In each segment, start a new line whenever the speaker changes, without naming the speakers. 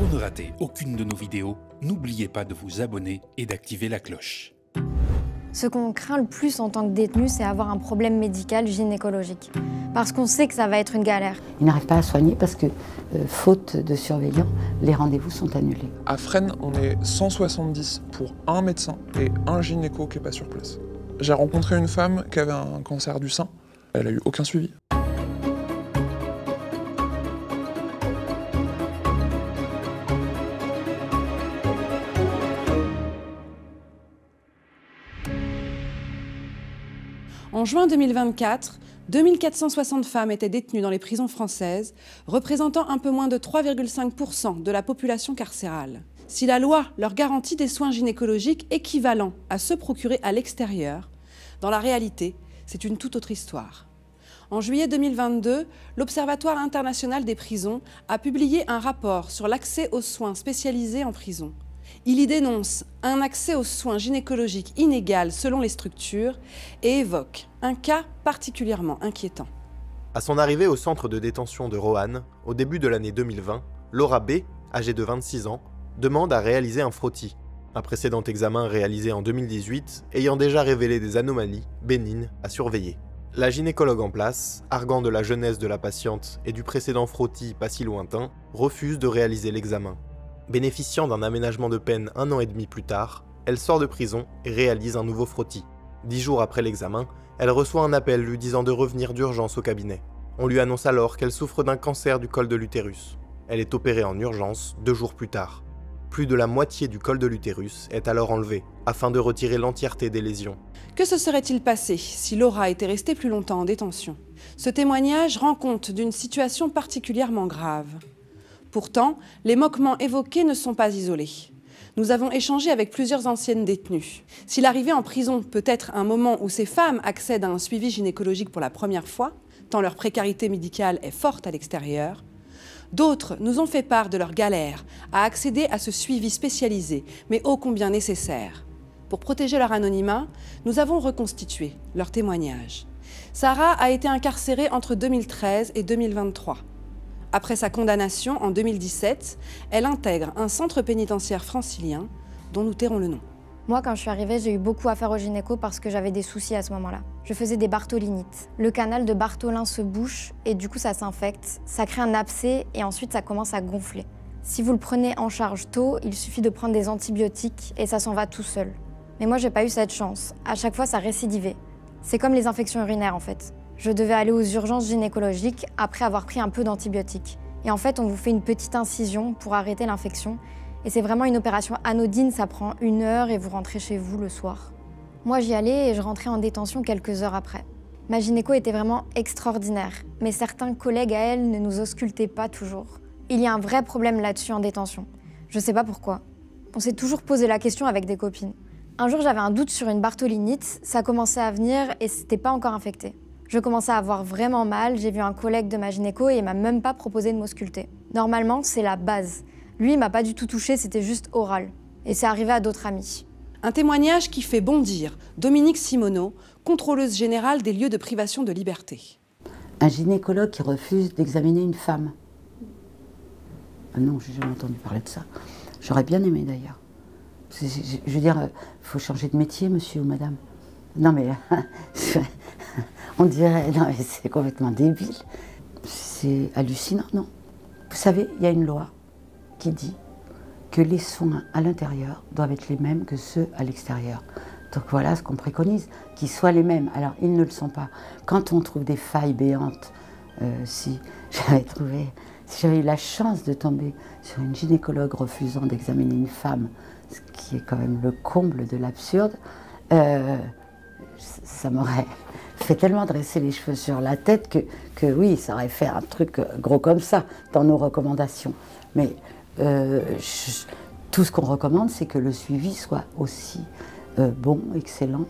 Pour ne rater aucune de nos vidéos, n'oubliez pas de vous abonner et d'activer la cloche.
Ce qu'on craint le plus en tant que détenu, c'est avoir un problème médical gynécologique. Parce qu'on sait que ça va être une galère.
Ils n'arrivent pas à soigner parce que, faute de surveillants, les rendez-vous sont annulés.
À Fresnes, on est 170 pour un médecin et un gynéco qui n'est pas sur place. J'ai rencontré une femme qui avait un cancer du sein. Elle n'a eu aucun suivi.
En juin 2024, 2460 femmes étaient détenues dans les prisons françaises, représentant un peu moins de 3,5% de la population carcérale. Si la loi leur garantit des soins gynécologiques équivalents à ceux procurés à l'extérieur, dans la réalité, c'est une toute autre histoire. En juillet 2022, l'Observatoire international des prisons a publié un rapport sur l'accès aux soins spécialisés en prison. Il y dénonce un accès aux soins gynécologiques inégal selon les structures et évoque un cas particulièrement inquiétant.
À son arrivée au centre de détention de Roanne, au début de l'année 2020, Laura B, âgée de 26 ans, demande à réaliser un frottis. Un précédent examen réalisé en 2018 ayant déjà révélé des anomalies bénignes à surveiller. La gynécologue en place, arguant de la jeunesse de la patiente et du précédent frottis pas si lointain, refuse de réaliser l'examen. Bénéficiant d'un aménagement de peine 1 an et demi plus tard, elle sort de prison et réalise un nouveau frottis. 10 jours après l'examen, elle reçoit un appel lui disant de revenir d'urgence au cabinet. On lui annonce alors qu'elle souffre d'un cancer du col de l'utérus. Elle est opérée en urgence 2 jours plus tard. Plus de la moitié du col de l'utérus est alors enlevé, afin de retirer l'entièreté des lésions.
Que se serait-il passé si Laura était restée plus longtemps en détention? Ce témoignage rend compte d'une situation particulièrement grave. Pourtant, les moquements évoqués ne sont pas isolés. Nous avons échangé avec plusieurs anciennes détenues. Si l'arrivée en prison peut être un moment où ces femmes accèdent à un suivi gynécologique pour la première fois, tant leur précarité médicale est forte à l'extérieur, d'autres nous ont fait part de leur galère à accéder à ce suivi spécialisé, mais ô combien nécessaire. Pour protéger leur anonymat, nous avons reconstitué leurs témoignages. Sarah a été incarcérée entre 2013 et 2023. Après sa condamnation en 2017, elle intègre un centre pénitentiaire francilien dont nous tairons le nom.
Moi, quand je suis arrivée, j'ai eu beaucoup affaire au gynéco parce que j'avais des soucis à ce moment-là. Je faisais des bartholinites. Le canal de Bartholin se bouche et du coup ça s'infecte, ça crée un abcès et ensuite ça commence à gonfler. Si vous le prenez en charge tôt, il suffit de prendre des antibiotiques et ça s'en va tout seul. Mais moi, j'ai pas eu cette chance. À chaque fois, ça récidivait. C'est comme les infections urinaires en fait. Je devais aller aux urgences gynécologiques après avoir pris un peu d'antibiotiques. Et en fait, on vous fait une petite incision pour arrêter l'infection. Et c'est vraiment une opération anodine, ça prend 1 heure et vous rentrez chez vous le soir. Moi, j'y allais et je rentrais en détention quelques heures après. Ma gynéco était vraiment extraordinaire, mais certains collègues à elle ne nous auscultaient pas toujours. Il y a un vrai problème là-dessus en détention. Je sais pas pourquoi. On s'est toujours posé la question avec des copines. Un jour, j'avais un doute sur une bartholinite, ça commençait à venir et c'était pas encore infecté. Je commençais à avoir vraiment mal, j'ai vu un collègue de ma gynéco et il m'a même pas proposé de m'ausculter. Normalement, c'est la base. Lui, il m'a pas du tout touché, c'était juste oral. Et c'est arrivé à d'autres amis.
Un témoignage qui fait bondir Dominique Simoneau, contrôleuse générale des lieux de privation de liberté.
Un gynécologue qui refuse d'examiner une femme. Ah non, j'ai jamais entendu parler de ça. J'aurais bien aimé d'ailleurs. Je veux dire, il faut changer de métier, monsieur ou madame. Non mais, on dirait, non mais c'est complètement débile. C'est hallucinant, non? Vous savez, il y a une loi qui dit que les soins à l'intérieur doivent être les mêmes que ceux à l'extérieur. Donc voilà ce qu'on préconise, qu'ils soient les mêmes. Alors ils ne le sont pas. Quand on trouve des failles béantes, si j'avais eu la chance de tomber sur une gynécologue refusant d'examiner une femme, ce qui est quand même le comble de l'absurde, ça m'aurait fait tellement dresser les cheveux sur la tête que oui, ça aurait fait un truc gros comme ça dans nos recommandations. Mais tout ce qu'on recommande, c'est que le suivi soit aussi bon, excellent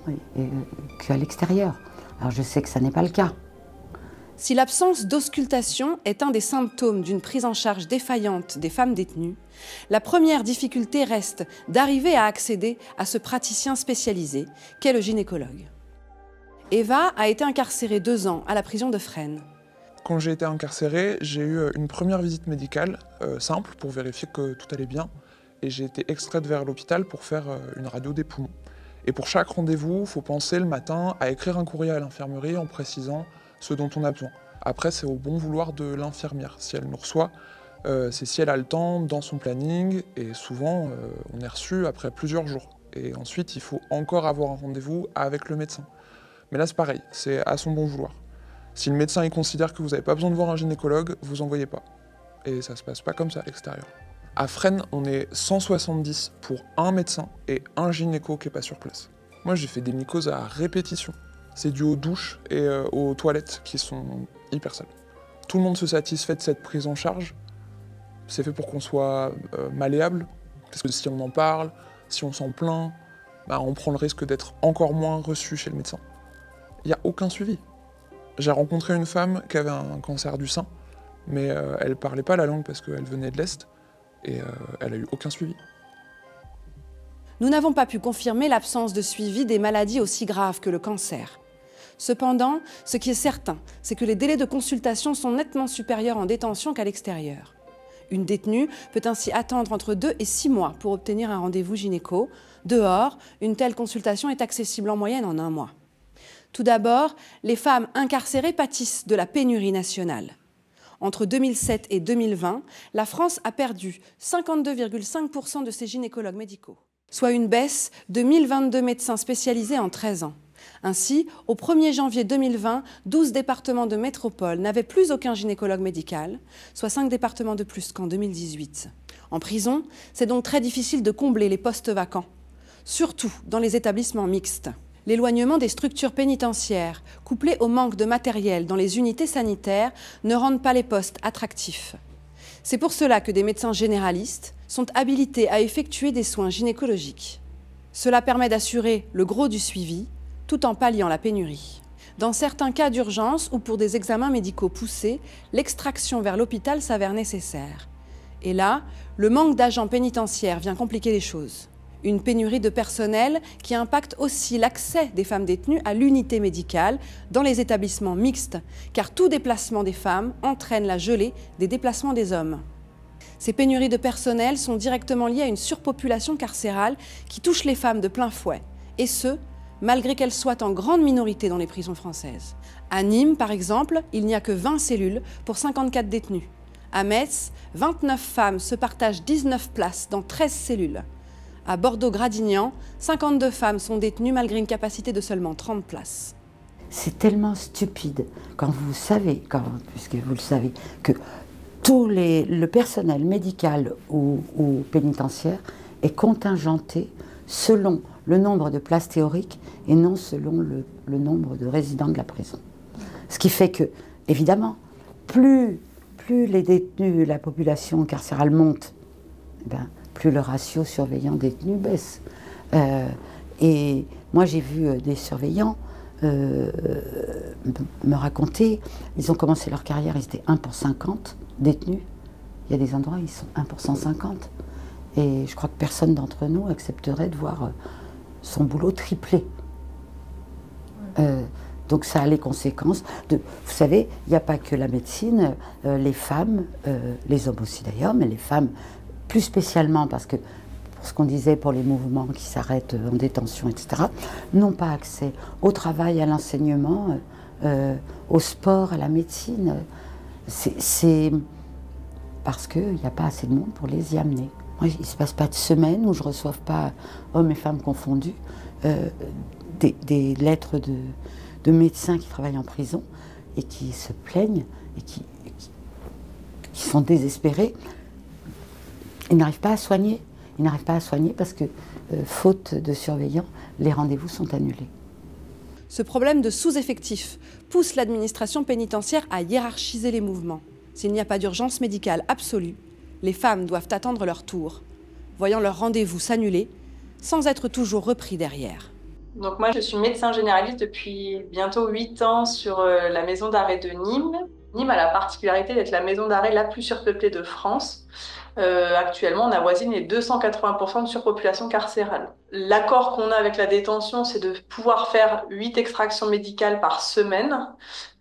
qu'à l'extérieur. Alors je sais que ça n'est pas le cas.
Si l'absence d'auscultation est un des symptômes d'une prise en charge défaillante des femmes détenues, la première difficulté reste d'arriver à accéder à ce praticien spécialisé qu'est le gynécologue. Eva a été incarcérée 2 ans à la prison de Fresnes.
Quand j'ai été incarcéré, j'ai eu une première visite médicale simple pour vérifier que tout allait bien. Et j'ai été extraite vers l'hôpital pour faire une radio des poumons. Et pour chaque rendez-vous, il faut penser le matin à écrire un courrier à l'infirmerie en précisant ce dont on a besoin. Après, c'est au bon vouloir de l'infirmière. Si elle nous reçoit, c'est si elle a le temps dans son planning. Et souvent, on est reçu après plusieurs jours. Et ensuite, il faut encore avoir un rendez-vous avec le médecin. Mais là, c'est pareil, c'est à son bon vouloir. Si le médecin il considère que vous n'avez pas besoin de voir un gynécologue, vous envoyez pas. Et ça se passe pas comme ça à l'extérieur. À Fresnes, on est 170 pour un médecin et un gynéco qui n'est pas sur place. Moi, j'ai fait des mycoses à répétition. C'est dû aux douches et aux toilettes qui sont hyper sales. Tout le monde se satisfait de cette prise en charge. C'est fait pour qu'on soit malléable, parce que si on en parle, si on s'en plaint, bah, on prend le risque d'être encore moins reçu chez le médecin. Il n'y a aucun suivi. J'ai rencontré une femme qui avait un cancer du sein, mais elle ne parlait pas la langue parce qu'elle venait de l'Est, et elle n'a eu aucun suivi.
Nous n'avons pas pu confirmer l'absence de suivi des maladies aussi graves que le cancer. Cependant, ce qui est certain, c'est que les délais de consultation sont nettement supérieurs en détention qu'à l'extérieur. Une détenue peut ainsi attendre entre 2 et 6 mois pour obtenir un rendez-vous gynéco. Dehors, une telle consultation est accessible en moyenne en 1 mois. Tout d'abord, les femmes incarcérées pâtissent de la pénurie nationale. Entre 2007 et 2020, la France a perdu 52,5% de ses gynécologues médicaux, soit une baisse de 1022 médecins spécialisés en 13 ans. Ainsi, au 1er janvier 2020, 12 départements de métropole n'avaient plus aucun gynécologue médical, soit 5 départements de plus qu'en 2018. En prison, c'est donc très difficile de combler les postes vacants, surtout dans les établissements mixtes. L'éloignement des structures pénitentiaires, couplé au manque de matériel dans les unités sanitaires, ne rendent pas les postes attractifs. C'est pour cela que des médecins généralistes sont habilités à effectuer des soins gynécologiques. Cela permet d'assurer le gros du suivi, tout en palliant la pénurie. Dans certains cas d'urgence ou pour des examens médicaux poussés, l'extraction vers l'hôpital s'avère nécessaire. Et là, le manque d'agents pénitentiaires vient compliquer les choses. Une pénurie de personnel qui impacte aussi l'accès des femmes détenues à l'unité médicale dans les établissements mixtes, car tout déplacement des femmes entraîne la gelée des déplacements des hommes. Ces pénuries de personnel sont directement liées à une surpopulation carcérale qui touche les femmes de plein fouet, et ce, malgré qu'elles soient en grande minorité dans les prisons françaises. À Nîmes, par exemple, il n'y a que 20 cellules pour 54 détenus. À Metz, 29 femmes se partagent 19 places dans 13 cellules. À Bordeaux-Gradignan, 52 femmes sont détenues malgré une capacité de seulement 30 places.
C'est tellement stupide quand vous savez, puisque vous le savez, que le personnel médical ou pénitentiaire est contingenté selon le nombre de places théoriques et non selon le nombre de résidents de la prison. Ce qui fait que, évidemment, plus les détenus, la population carcérale monte, plus le ratio surveillants-détenus baisse. Et moi, j'ai vu des surveillants me raconter, ils ont commencé leur carrière, ils étaient 1 pour 50 détenus. Il y a des endroits où ils sont 1 pour 150. Et je crois que personne d'entre nous accepterait de voir son boulot triplé. Donc ça a les conséquences de... Vous savez, il n'y a pas que la médecine, les femmes, les hommes aussi d'ailleurs, mais les femmes plus spécialement parce que, pour ce qu'on disait pour les mouvements qui s'arrêtent en détention, etc., n'ont pas accès au travail, à l'enseignement, au sport, à la médecine. C'est parce qu'il n'y a pas assez de monde pour les y amener. Moi, il ne se passe pas de semaine où je ne reçoive pas, hommes et femmes confondus, des lettres de médecins qui travaillent en prison et qui se plaignent et qui sont désespérés. Ils n'arrivent pas à soigner. Ils n'arrivent pas à soigner parce que, faute de surveillants, les rendez-vous sont annulés.
Ce problème de sous-effectif pousse l'administration pénitentiaire à hiérarchiser les mouvements. S'il n'y a pas d'urgence médicale absolue, les femmes doivent attendre leur tour, voyant leur rendez-vous s'annuler, sans être toujours repris derrière.
Donc moi, je suis médecin généraliste depuis bientôt 8 ans sur la maison d'arrêt de Nîmes. Nîmes a la particularité d'être la maison d'arrêt la plus surpeuplée de France. Actuellement, on avoisine les 280% de surpopulation carcérale. L'accord qu'on a avec la détention, c'est de pouvoir faire 8 extractions médicales par semaine.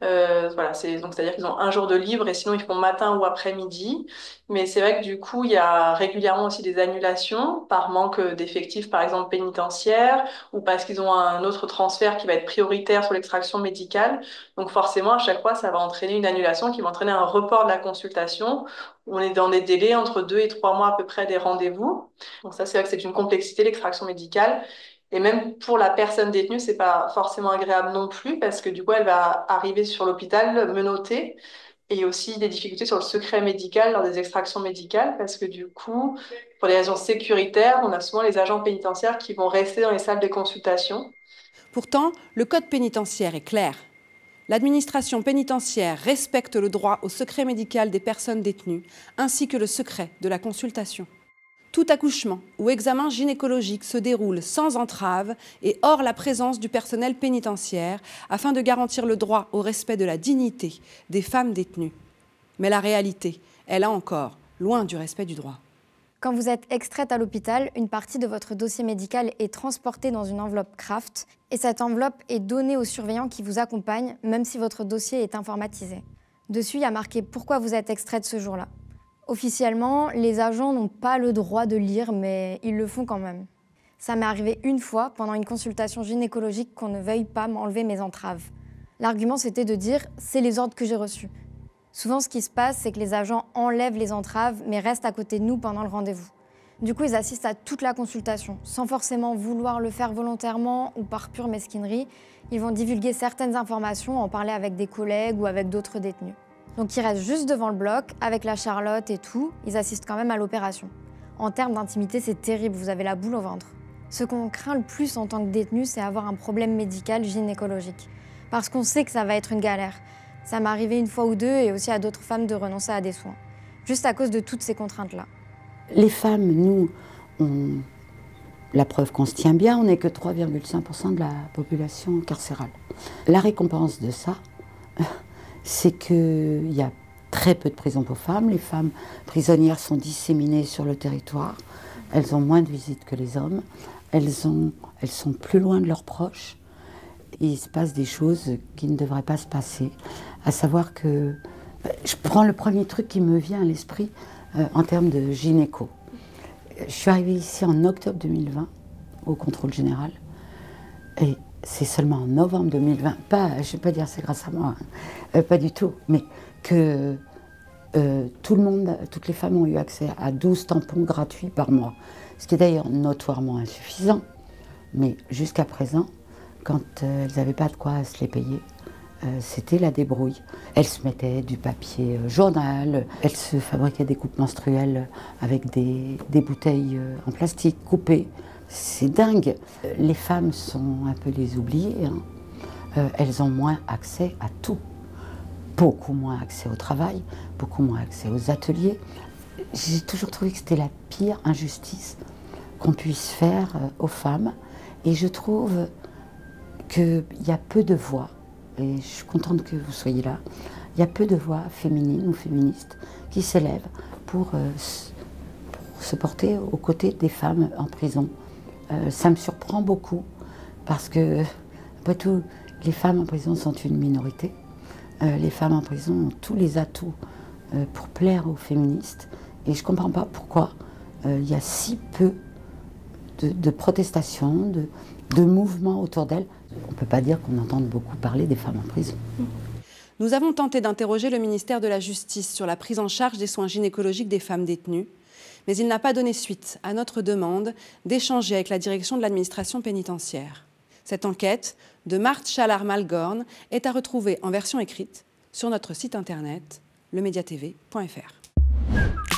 Voilà, c'est-à-dire qu'ils ont un jour de libre et sinon ils font matin ou après-midi. Mais c'est vrai que du coup, il y a régulièrement aussi des annulations par manque d'effectifs, par exemple pénitentiaires, ou parce qu'ils ont un autre transfert qui va être prioritaire sur l'extraction médicale. Donc forcément, à chaque fois, ça va entraîner une annulation qui va entraîner un report de la consultation. On est dans des délais entre 2 et 3 mois à peu près des rendez-vous. Donc ça, c'est vrai que c'est une complexité, l'extraction médicale. Et même pour la personne détenue, c'est pas forcément agréable non plus parce que du coup, elle va arriver sur l'hôpital menottée. Et aussi des difficultés sur le secret médical lors des extractions médicales parce que du coup, pour des raisons sécuritaires, on a souvent les agents pénitentiaires qui vont rester dans les salles de consultation.
Pourtant, le code pénitentiaire est clair. L'administration pénitentiaire respecte le droit au secret médical des personnes détenues, ainsi que le secret de la consultation. Tout accouchement ou examen gynécologique se déroule sans entrave et hors la présence du personnel pénitentiaire afin de garantir le droit au respect de la dignité des femmes détenues. Mais la réalité est là encore loin du respect du droit.
Quand vous êtes extraite à l'hôpital, une partie de votre dossier médical est transportée dans une enveloppe Kraft et cette enveloppe est donnée aux surveillants qui vous accompagnent, même si votre dossier est informatisé. Dessus, il y a marqué pourquoi vous êtes extraite ce jour-là. Officiellement, les agents n'ont pas le droit de lire, mais ils le font quand même. Ça m'est arrivé une fois, pendant une consultation gynécologique, qu'on ne veuille pas m'enlever mes entraves. L'argument, c'était de dire « c'est les ordres que j'ai reçus ». Souvent, ce qui se passe, c'est que les agents enlèvent les entraves, mais restent à côté de nous pendant le rendez-vous. Du coup, ils assistent à toute la consultation, sans forcément vouloir le faire volontairement ou par pure mesquinerie. Ils vont divulguer certaines informations, en parler avec des collègues ou avec d'autres détenus. Donc ils restent juste devant le bloc, avec la Charlotte et tout, ils assistent quand même à l'opération. En termes d'intimité, c'est terrible, vous avez la boule au ventre. Ce qu'on craint le plus en tant que détenu, c'est avoir un problème médical gynécologique. Parce qu'on sait que ça va être une galère. Ça m'est arrivé une fois ou deux et aussi à d'autres femmes de renoncer à des soins. Juste à cause de toutes ces contraintes-là.
Les femmes, nous, la preuve qu'on se tient bien, on n'est que 3,5% de la population carcérale. La récompense de ça, c'est qu'il y a très peu de prisons pour femmes. Les femmes prisonnières sont disséminées sur le territoire. Elles ont moins de visites que les hommes. Elles sont plus loin de leurs proches. Et il se passe des choses qui ne devraient pas se passer. À savoir que, je prends le premier truc qui me vient à l'esprit en termes de gynéco. Je suis arrivée ici en octobre 2020, au contrôle général. Et c'est seulement en novembre 2020, je ne vais pas dire c'est grâce à moi, pas du tout, mais que tout le monde, toutes les femmes ont eu accès à 12 tampons gratuits par mois. Ce qui est d'ailleurs notoirement insuffisant, mais jusqu'à présent, quand elles n'avaient pas de quoi se les payer, c'était la débrouille. Elles se mettaient du papier journal, elles se fabriquaient des coupes menstruelles avec des bouteilles en plastique coupées. C'est dingue. Les femmes sont un peu les oubliées. Elles ont moins accès à tout. Beaucoup moins accès au travail, beaucoup moins accès aux ateliers. J'ai toujours trouvé que c'était la pire injustice qu'on puisse faire aux femmes. Et je trouve qu'il y a peu de voix, et je suis contente que vous soyez là, il y a peu de voix féminines ou féministes qui s'élèvent pour se porter aux côtés des femmes en prison. Ça me surprend beaucoup parce que, après tout, les femmes en prison sont une minorité. Les femmes en prison ont tous les atouts pour plaire aux féministes. Et je ne comprends pas pourquoi il y a si peu de protestations, de mouvements autour d'elles. On ne peut pas dire qu'on entende beaucoup parler des femmes en prison.
Nous avons tenté d'interroger le ministère de la Justice sur la prise en charge des soins gynécologiques des femmes détenues, mais il n'a pas donné suite à notre demande d'échanger avec la direction de l'administration pénitentiaire. Cette enquête de Marthe Chalard-Malgorn est à retrouver en version écrite sur notre site internet lemediatv.fr.